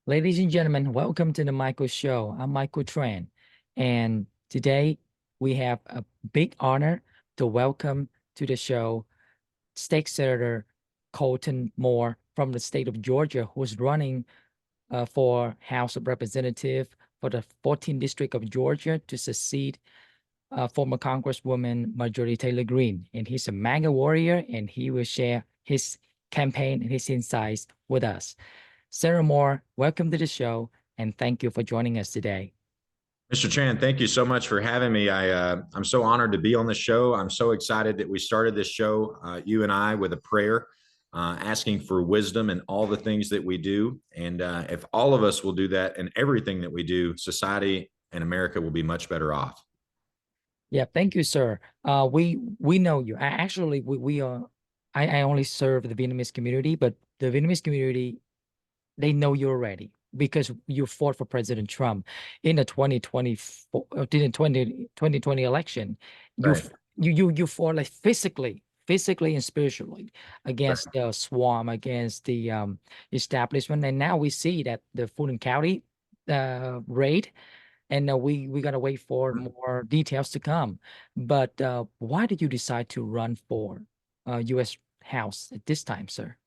Ladies and gentlemen, welcome to the Michael Show. I'm Michael Tran, and today we have a big honor to welcome to the show State Senator Colton Moore from the state of Georgia, who's running for House of Representative for the 14th District of Georgia to succeed former Congresswoman Marjorie Taylor Greene. And he's a MAGA warrior, and he will share his campaign and his insights with us. Sarah Moore, welcome to the show, and thank you for joining us today. Mr. Chan, thank you so much for having me. I'm so honored to be on the show. I'm so excited that we started this show, you and I, with a prayer, asking for wisdom in all the things that we do. And if all of us will do that in everything that we do, society and America will be much better off. Yeah, thank you, sir. We know you. I only serve the Vietnamese community, but the Vietnamese community, they know you already because you fought for President Trump in the 2020 election. You Right. you fought like physically and spiritually against the swarm, against the establishment, and now we see that the Fulton County raid, and we gotta wait for more details to come. But why did you decide to run for U.S. House at this time, sir?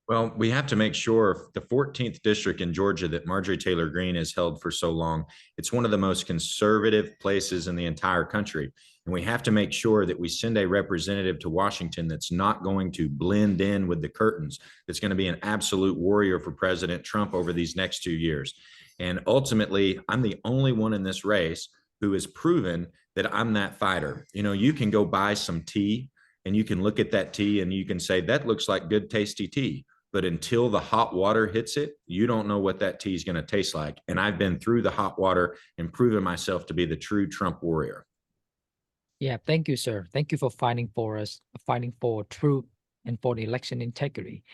Well, we have to make sure the 14th district in Georgia that Marjorie Taylor Greene has held for so long, it's one of the most conservative places in the entire country. And we have to make sure that we send a representative to Washington that's not going to blend in with the curtains, that's going to be an absolute warrior for President Trump over these next 2 years. And ultimately, I'm the only one in this race who has proven that I'm that fighter. You know, you can go buy some tea and you can look at that tea and you can say, that looks like good, tasty tea. But until the hot water hits it, you don't know what that tea is going to taste like. And I've been through the hot water and proven myself to be the true Trump warrior. Yeah, thank you, sir. Thank you for fighting for us, fighting for truth and for the election integrity.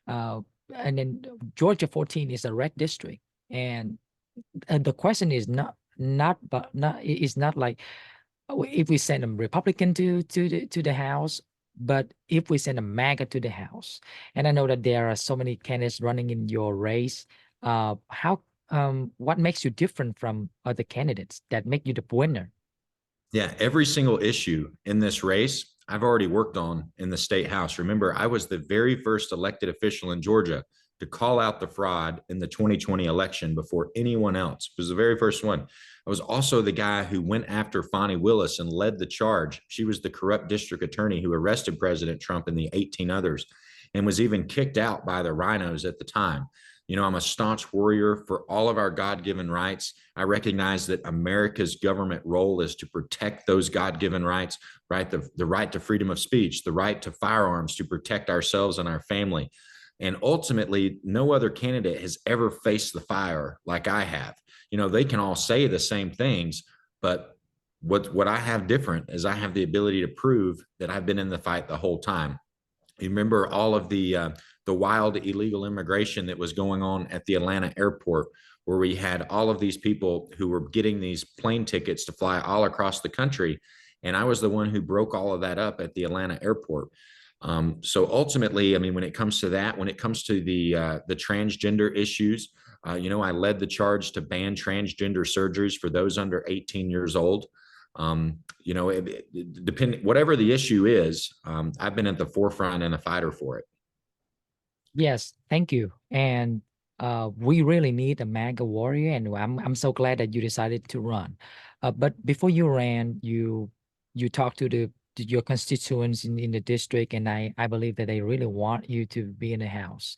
And then Georgia 14 is a red district, and the question is not it's not like if we send a Republican to the House, but if we send a MAGA to the House. And I know that there are so many candidates running in your race. How what makes you different from other candidates that make you the winner? Yeah, every single issue in this race, I've already worked on in the state house. Remember, I was the very first elected official in Georgia to call out the fraud in the 2020 election before anyone else. It was the very first one. I was also the guy who went after Fani Willis and led the charge. She was the corrupt district attorney who arrested President Trump and the 18 others and was even kicked out by the rhinos at the time. You know, I'm a staunch warrior for all of our God-given rights. I recognize that America's government role is to protect those God-given rights, right? The right to freedom of speech, the right to firearms, to protect ourselves and our family. And ultimately, no other candidate has ever faced the fire like I have. You know, they can all say the same things, but what I have different is I have the ability to prove that I've been in the fight the whole time. You remember all of the wild illegal immigration that was going on at the Atlanta airport, where we had all of these people who were getting these plane tickets to fly all across the country. And I was the one who broke all of that up at the Atlanta airport. So ultimately, I mean, when it comes to that, when it comes to the transgender issues, you know, I led the charge to ban transgender surgeries for those under 18 years old. You know, depending whatever the issue is, I've been at the forefront and a fighter for it. Yes, thank you. And we really need a MAGA warrior, and I'm so glad that you decided to run. But before you ran, you talked to your constituents in the district, and I believe that they really want you to be in the House.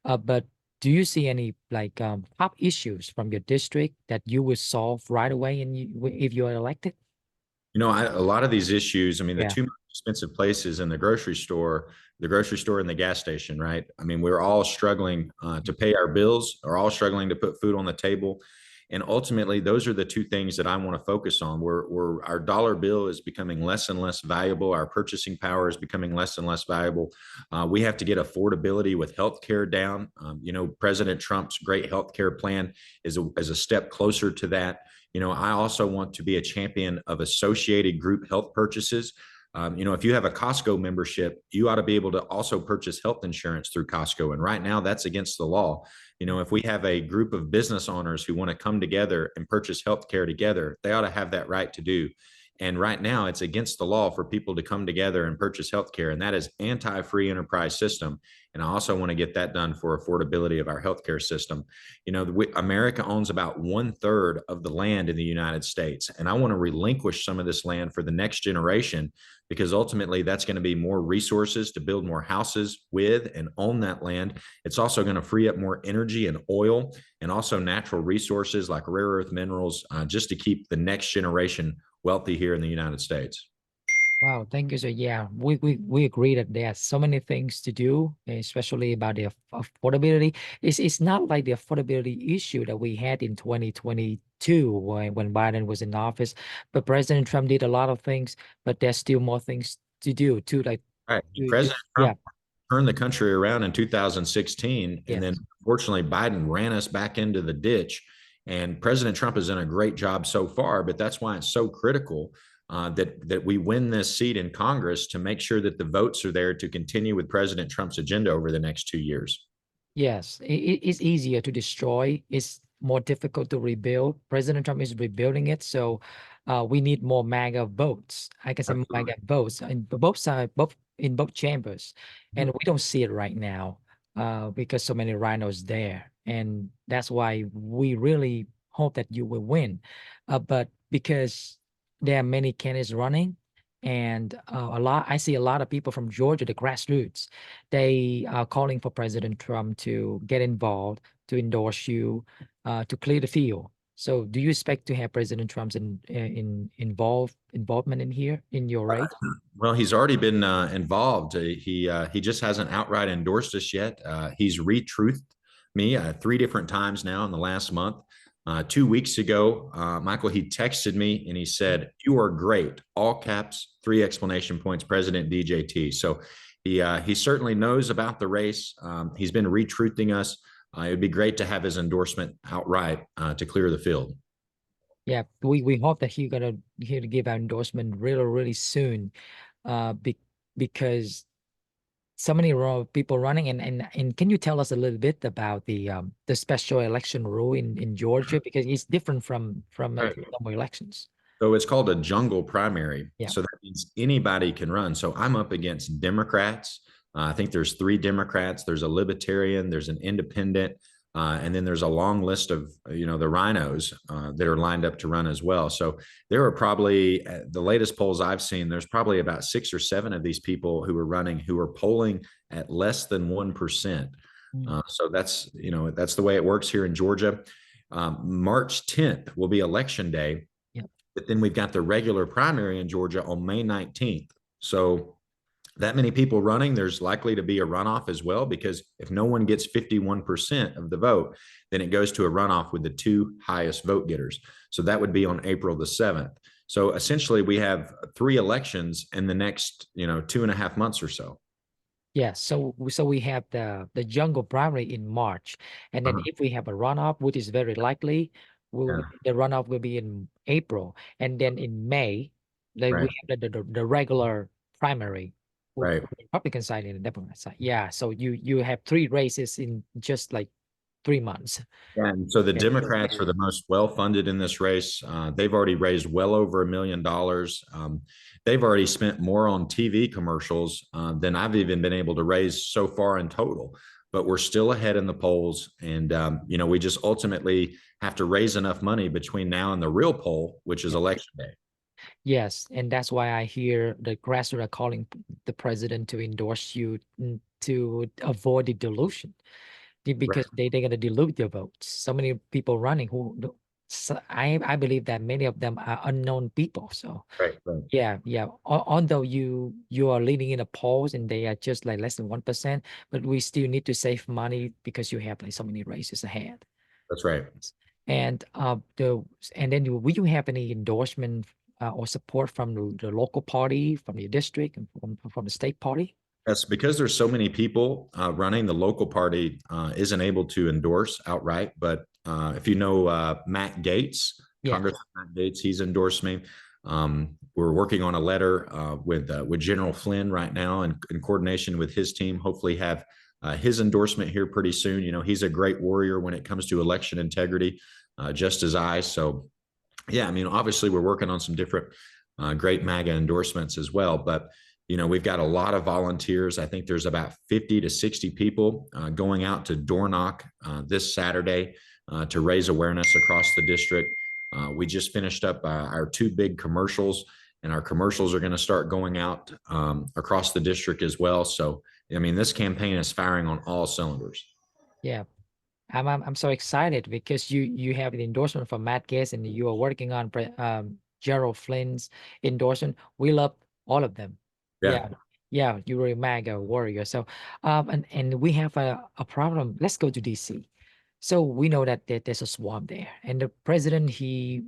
But do you see any like top issues from your district that you will solve right away, and if you are elected? You know, a lot of these issues, I mean, the Yeah. two most expensive places in the grocery store and the gas station, right? I mean, we're all struggling to pay our bills, are all struggling to put food on the table. And ultimately, those are the two things that I want to focus on. Our dollar bill is becoming less and less valuable. Our purchasing power is becoming less and less valuable. We have to get affordability with healthcare down. You know, President Trump's great healthcare plan is a step closer to that. You know, I also want to be a champion of associated group health purchases. If you have a Costco membership, you ought to be able to also purchase health insurance through Costco. And right now, that's against the law. If we have a group of business owners who want to come together and purchase health care together, they ought to have that right to do. And right now, it's against the law for people to come together and purchase healthcare, and that is anti-free enterprise system. And I also want to get that done for affordability of our healthcare system. America owns about 1/3 of the land in the United States, and I want to relinquish some of this land for the next generation, because ultimately that's going to be more resources to build more houses with and own that land. It's also going to free up more energy and oil, and also natural resources like rare earth minerals, just to keep the next generation wealthy here in the United States. Wow, thank you. So yeah, we agree that there are so many things to do, especially about the affordability. It's not like the affordability issue that we had in 2022 when Biden was in office, but President Trump did a lot of things, but there's still more things to do too. Like, Right. President yeah, Trump turned the country around in 2016, and then yes. unfortunately Biden ran us back into the ditch. And President Trump has done a great job so far, but that's why it's so critical that we win this seat in Congress to make sure that the votes are there to continue with President Trump's agenda over the next 2 years. Yes, it's easier to destroy. It's more difficult to rebuild. President Trump is rebuilding it, so we need more MAGA votes. I can say more Absolutely. MAGA votes in both sides, both in both chambers, and we don't see it right now because so many rhinos there, and that's why we really hope that you will win. But because there are many candidates running, and I see a lot of people from Georgia, the grassroots. They are calling for President Trump to get involved, to endorse you, to clear the field. So, do you expect to have President Trump's involvement in here in your race? Well, he's already been involved. He just hasn't outright endorsed us yet. He's retruthed me 3 different times now in the last month. 2 weeks ago, Michael, he texted me and he said, "You are great." All caps, 3 exclamation points, President DJT. So he certainly knows about the race. He's been retruthing us. It would be great to have his endorsement outright to clear the field. Yeah, we hope that he's gonna here to give our endorsement really soon, because so many people running, and can you tell us a little bit about the special election rule in Georgia, because it's different from Right. normal elections. So it's called a jungle primary. Yeah. So that means anybody can run. So I'm up against Democrats. I think there's 3 Democrats. There's a Libertarian. There's an Independent. And then there's a long list of, the rhinos that are lined up to run as well. So there are probably, the latest polls I've seen, there's probably about 6 or 7 of these people who are running who are polling at less than 1%. So that's the way it works here in Georgia. March 10th will be election day. But then we've got the regular primary in Georgia on May 19th. So that many people running, there's likely to be a runoff as well, because if no one gets 51% of the vote, then it goes to a runoff with the 2 highest vote getters. So that would be on April the 7th. So essentially we have 3 elections in the next, 2.5 months or so. Yeah, so we have the jungle primary in March, and then if we have a runoff, which is very likely, Yeah. the runoff will be in April, and then in May, like we Right. have the regular primary, Right. Republican side and the Democrat side. Yeah, so you have 3 races in just like 3 months. And so the Yeah. Democrats are the most well-funded in this race. They've already raised well over $1 million. They've already spent more on TV commercials than I've even been able to raise so far in total. But we're still ahead in the polls. And, we just ultimately have to raise enough money between now and the real poll, which is election day. Yes, and that's why I hear the grassroots are calling the president to endorse you to avoid the dilution. Because they're going to dilute your votes. So many people running so I believe that many of them are unknown people. So Right. yeah. Although you are leading in the polls and they are just like less than 1%, but we still need to save money because you have like so many races ahead. That's right. And then will you have any endorsement or support from the local party, from your district, and from the state party? Yes, because there's so many people running, the local party isn't able to endorse outright. But if Matt Gaetz, Yeah. Congressman Matt Gaetz, he's endorsed me. we're working on a letter with General Flynn right now, in coordination with his team. Hopefully, have his endorsement here pretty soon. You know, he's a great warrior when it comes to election integrity, just as I. So, yeah, I mean, obviously, we're working on some different great MAGA endorsements as well. But you know, we've got a lot of volunteers. I think there's about 50 to 60 people going out to door knock this Saturday to raise awareness across the district. We just finished up our two big commercials, and our commercials are going to start going out across the district as well. So, I mean, this campaign is firing on all cylinders. Yeah. I'm so excited because you have the endorsement from Matt Gaetz and you are working on Gerald Flynn's endorsement. We love all of them. Yeah. Yeah. Yeah, you're a MAGA warrior. So and we have a problem. Let's go to DC. So we know that there's a swamp there. And the president he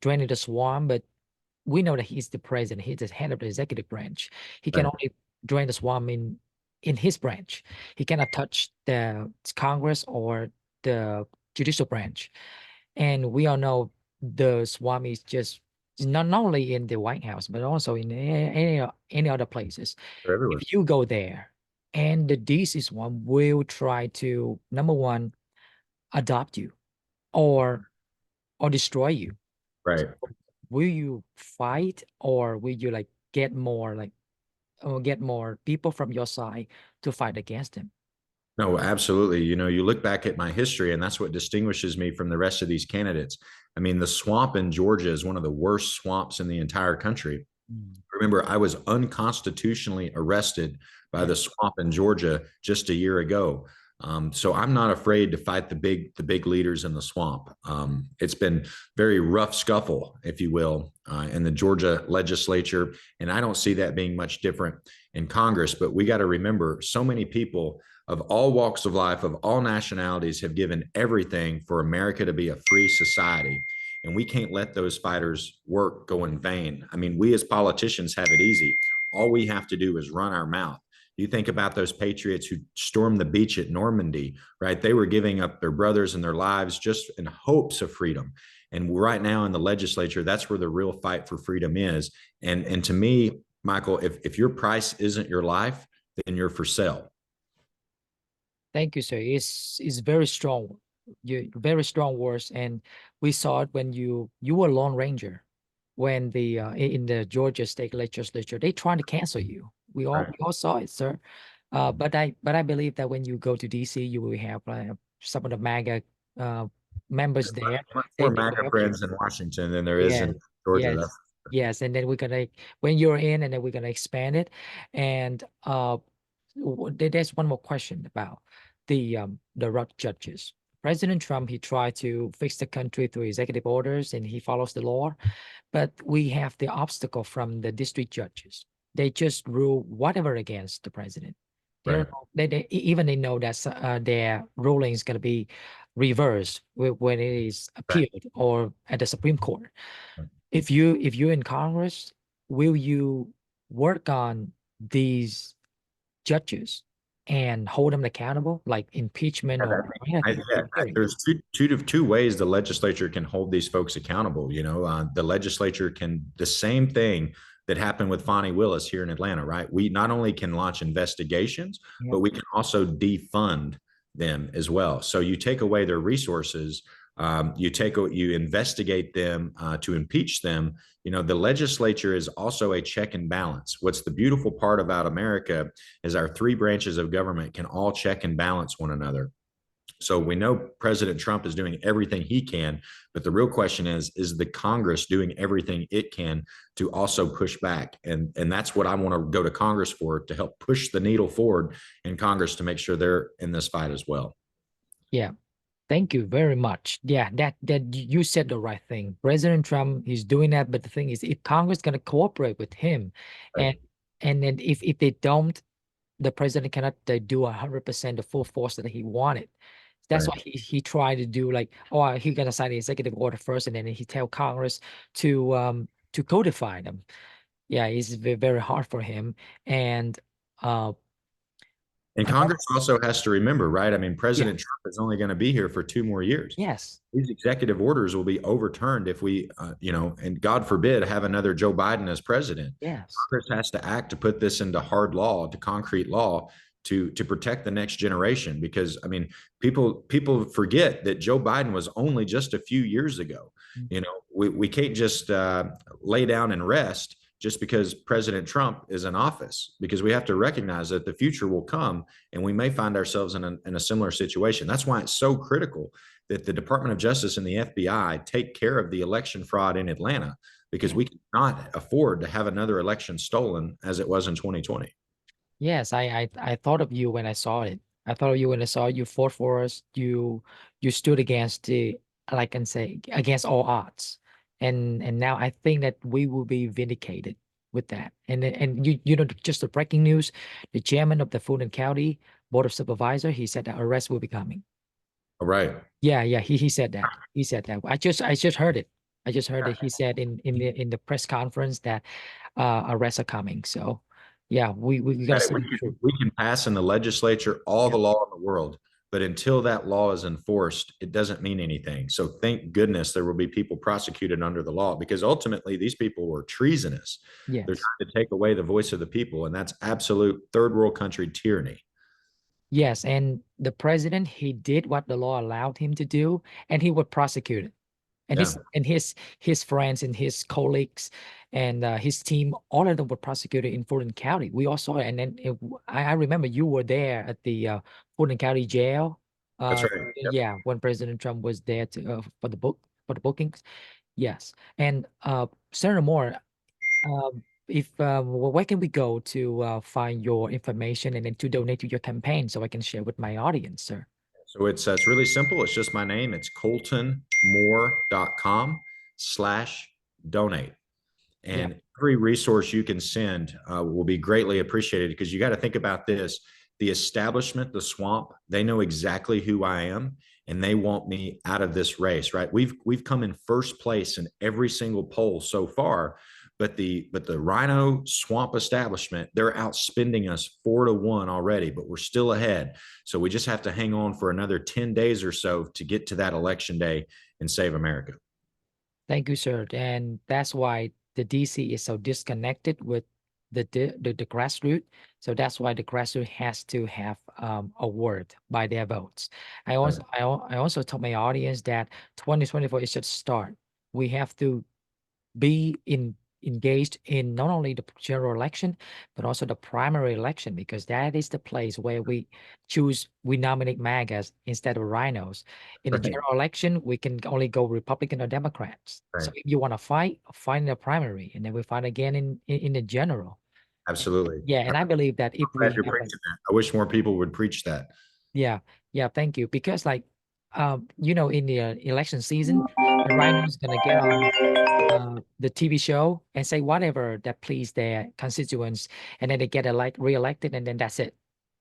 drained the swamp, but we know that he's the president, he's the head of the executive branch. He can Right. only drain the swamp in his branch. He cannot touch the Congress or the judicial branch. And we all know the swamp is just not only in the White House, but also in any other places. They're everywhere. If you go there, and the DC swamp will try to, number one, adopt you or destroy you. Right. Will you fight, or will you like get more get more people from your side to fight against him? No, absolutely. You know, you look back at my history, and that's what distinguishes me from the rest of these candidates. I mean, the swamp in Georgia is one of the worst swamps in the entire country. Mm. Remember, I was unconstitutionally arrested by Yeah. the swamp in Georgia just a year ago. So I'm not afraid to fight the big leaders in the swamp. It's been very rough scuffle, if you will, in the Georgia legislature, and I don't see that being much different in Congress. But we got to remember, so many people of all walks of life, of all nationalities, have given everything for America to be a free society. And we can't let those fighters' work go in vain. I mean, we as politicians have it easy. All we have to do is run our mouth. You think about those patriots who stormed the beach at Normandy, right? They were giving up their brothers and their lives just in hopes of freedom. And right now in the legislature, that's where the real fight for freedom is. And to me, Michael, if your price isn't your life, then you're for sale. Thank you, sir. It's very strong. You very strong words, and we saw it when you were Lone Ranger when the in the Georgia state legislature they tried to cancel you. Right. We all saw it, sir. But I believe that when you go to DC, you will have some of the MAGA members there. Much They more will MAGA help you. friends in Washington than there is Yeah. in Georgia. Yes. That's Yes. And then we're gonna when you're in, and then we're gonna expand it. And there's one more question about the rough judges. President Trump, he tried to fix the country through executive orders and he follows the law, but we have the obstacle from the district judges. They just rule whatever against the president. They right. don't know, even they know that their ruling is going to be reversed when it is Right. appealed or at the Supreme Court. Right. If you're in Congress, will you work on these judges and hold them accountable, like impeachment Yeah, or there's two ways the legislature can hold these folks accountable. You know, the legislature can the same thing that happened with Fonnie Willis here in Atlanta, right? We not only can launch investigations, Yeah. but we can also defund them as well. So you take away their resources, you investigate them to impeach them. You know, the legislature is also a check and balance. What's the beautiful part about America is our three branches of government can all check and balance one another. So we know President Trump is doing everything he can, but the real question is the Congress doing everything it can to also push back? And that's what I want to go to Congress for, to help push the needle forward in Congress to make sure they're in this fight as well. Yeah. Thank you very much. Yeah, that you said the right thing. President Trump is doing that, but the thing is, if Congress gonna cooperate with him, Right. and then if they don't, the president cannot do 100% the full force that he wanted. That's Right. why he tried to do like, oh, he gonna sign the executive order first, and then he tell Congress to codify them. Yeah, it's very hard for him, and And Congress also has to remember, right? I mean, Yeah. President Trump is only going to be here for 2 more years. Yes. These executive orders will be overturned if we, and God forbid, have another Joe Biden as president. Yes. Congress has to act to put this into hard law, to concrete law, to protect the next generation. Because I mean, people forget that Joe Biden was only just a few years ago. Mm. We can't just lay down and rest just because President Trump is in office, because we have to recognize that the future will come and we may find ourselves in a similar situation. That's why it's so critical that the Department of Justice and the FBI take care of the election fraud in Atlanta, because we cannot afford to have another election stolen as it was in 2020. Yes, I thought of you when I saw it. I thought of you when I saw you fought for us. You stood against the, like I can say, against all odds. And now I think that we will be vindicated with that. And you know, just the breaking news, the chairman of the Fulton County Board of Supervisor, he said that arrest will be coming. All right. Yeah, he said that. He said that. I just heard it. I just heard it. He said in the press conference that arrests are coming. So yeah, we gotta see We the truth. we can pass in the legislature all Yeah. the law in the world, but until that law is enforced, it doesn't mean anything. So thank goodness there will be people prosecuted under the law, because ultimately these people were treasonous. They're Yes. trying to take away the voice of the people, and that's absolute third world country tyranny. Yes, and the president, he did what the law allowed him to do, and he was prosecuted. And Yeah, his friends and his colleagues and his team, all of them were prosecuted in Fulton County. We all saw it. And then I remember you were there at the Fulton County jail. that's right. Yep. Yeah, when President Trump was there to for the bookings. Yes, and Senator Moore, if where can we go to find your information and then to donate to your campaign so I can share with my audience, sir? So it's really simple. It's just my name. It's coltonmoore.com/donate. Yeah. And every resource you can send will be greatly appreciated, because you got to think about this. The establishment, the swamp, they know exactly who I am, and they want me out of this race, right? We've come in first place in every single poll so far, but the Rhino swamp establishment, they're outspending us 4-1 already, but we're still ahead. So we just have to hang on for another 10 days or so to get to that election day and save America. Thank you, sir. And that's why the DC is so disconnected with the grassroots. So that's why the grassroots has to have a word by their votes. I also told my audience that 2024 is just start. We have to be engaged in not only the general election, but also the primary election, because that is the place where we nominate MAGAs instead of rhinos. In the Right. general election, we can only go Republican or Democrats. So Right. if you want to fight in the primary, and then we fight again in the general. Absolutely. Yeah, and I believe that if I'm glad we you're have preaching that. I wish more people would preach that. yeah, thank you. Because like you know, in the election season, the rhino's gonna get on the TV show and say whatever that please their constituents, and then they get reelected, and then that's it.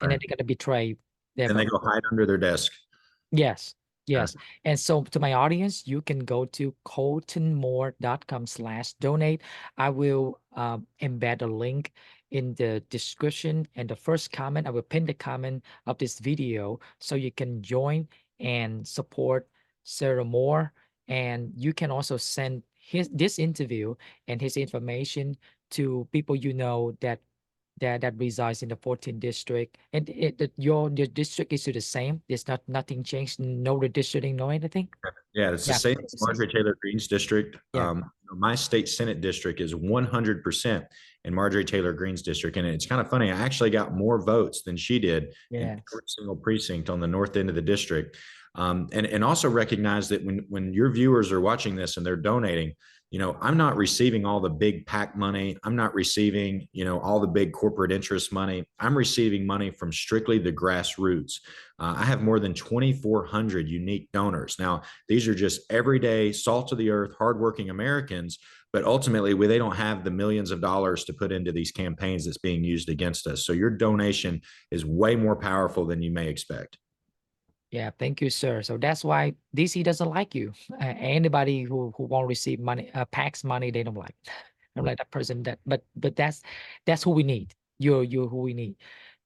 And then Right. they're gonna betray their Then they vote. go hide under their desk. Yes, Yeah. yes. And so to my audience, you can go to coltonmoore.com/donate. I will embed a link in the description and the first comment. I will pin the comment of this video so you can join and support Sarah Moore. And you can also send this interview and his information to people you know that resides in the 14th district, and your district is the same. There's nothing changed, no redistricting, no anything. Yeah, it's the Yeah, same it's as the same. Marjorie Taylor Greene's district. Yeah. My state Senate district is 100% in Marjorie Taylor Greene's district. And it's kind of funny. I actually got more votes than she did in Yes. every single precinct on the north end of the district. And also recognize that when your viewers are watching this and they're donating, I'm not receiving all the big PAC money. I'm not receiving, all the big corporate interest money. I'm receiving money from strictly the grassroots. I have more than 2,400 unique donors. Now, these are just everyday, salt of the earth, hardworking Americans, but ultimately they don't have the millions of dollars to put into these campaigns that's being used against us. So your donation is way more powerful than you may expect. Yeah, thank you, sir. So that's why DC doesn't like you. Anybody who won't receive money, PAC's money, they don't like. I'm like that person. But that's who we need. You're who we need.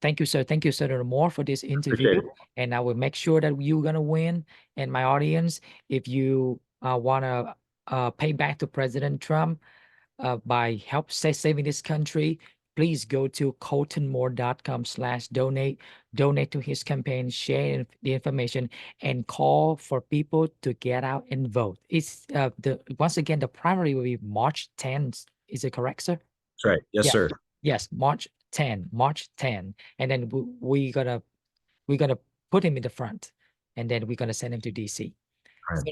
Thank you, sir. Thank you, Senator Moore, for this interview. Appreciate it. And I will make sure that you're going to win. And my audience, if you want to pay back to President Trump by saving this country, please go to coltonmoore.com/donate. Donate to his campaign, share the information, and call for people to get out and vote. It's once again, the primary will be March 10th. Is it correct, sir? That's right. Yes, sir. Yes, March 10. And then we're gonna put him in the front, and then we're gonna send him to DC.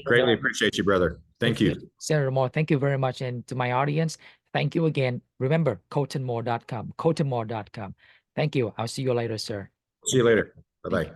Greatly appreciate you, brother. Thank you. Senator Moore, thank you very much. And to my audience, thank you again. Remember, coltonmoore.com, coltonmoore.com. Thank you. I'll see you later, sir. See you later. Bye-bye.